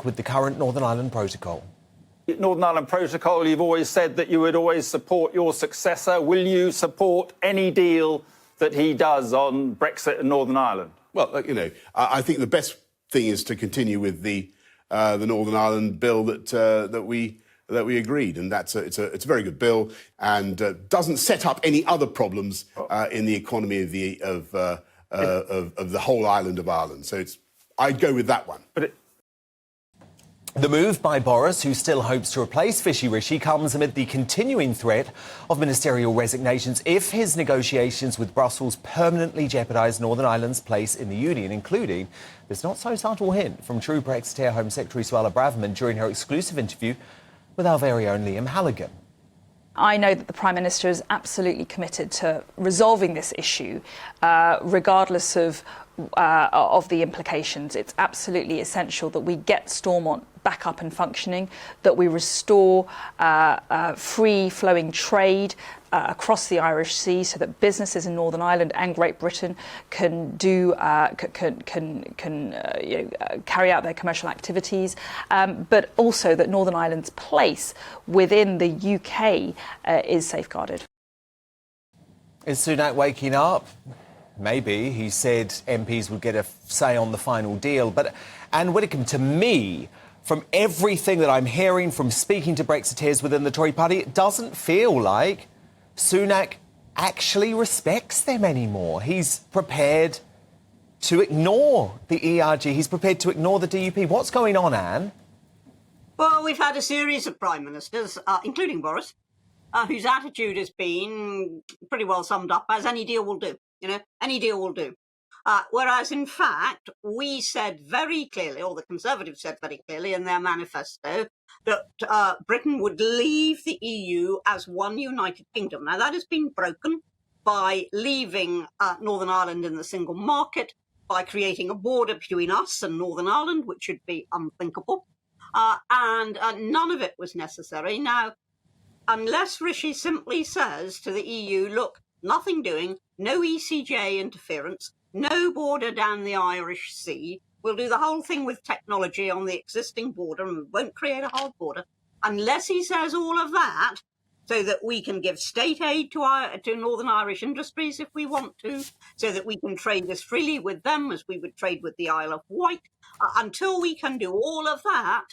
with the current Northern Ireland Protocol. Northern Ireland Protocol, you've always said that you would always support your successor. Will you support any deal that he does on Brexit and Northern Ireland? Well, I think the best thing is to continue with the Northern Ireland bill that we agreed, and it's a very good bill and doesn't set up any other problems in the economy of the whole island of Ireland. So I'd go with that one. The move by Boris, who still hopes to replace Fishy Rishi, comes amid the continuing threat of ministerial resignations if his negotiations with Brussels permanently jeopardise Northern Ireland's place in the Union, including this not-so-subtle hint from true Brexiteer Home Secretary Suella Braverman during her exclusive interview with our very own Liam Halligan. I know that the Prime Minister is absolutely committed to resolving this issue, regardless of the implications. It's absolutely essential that we get Stormont back up and functioning, that we restore free-flowing trade across the Irish Sea, so that businesses in Northern Ireland and Great Britain can carry out their commercial activities, but also that Northern Ireland's place within the UK is safeguarded. Is Sunak waking up? Maybe. He said MPs would get a say on the final deal. But Anne Widdecombe, to me, from everything that I'm hearing from speaking to Brexiteers within the Tory party, it doesn't feel like Sunak actually respects them anymore. He's prepared to ignore the ERG. He's prepared to ignore the DUP. What's going on, Anne? Well, we've had a series of Prime Ministers, including Boris, whose attitude has been pretty well summed up as any deal will do. Any deal will do. Whereas, in fact, we said very clearly, or the Conservatives said very clearly in their manifesto, that Britain would leave the EU as one united kingdom. Now, that has been broken by leaving Northern Ireland in the single market, by creating a border between us and Northern Ireland, which should be unthinkable. And none of it was necessary. Now, unless Rishi simply says to the EU, look, nothing doing, no ECJ interference, no border down the Irish Sea. We'll do the whole thing with technology on the existing border and we won't create a hard border. Unless he says all of that, so that we can give state aid to Northern Irish industries if we want to, so that we can trade as freely with them as we would trade with the Isle of Wight. Until we can do all of that,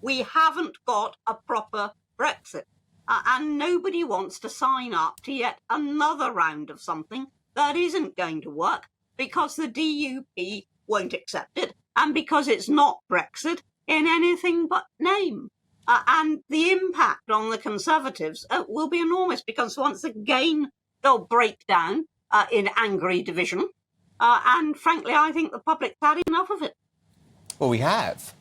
we haven't got a proper Brexit. And nobody wants to sign up to yet another round of something that isn't going to work because the DUP won't accept it and because it's not Brexit in anything but name. And the impact on the Conservatives will be enormous because once again they'll break down in angry division. And frankly, I think the public's had enough of it. Well, we have.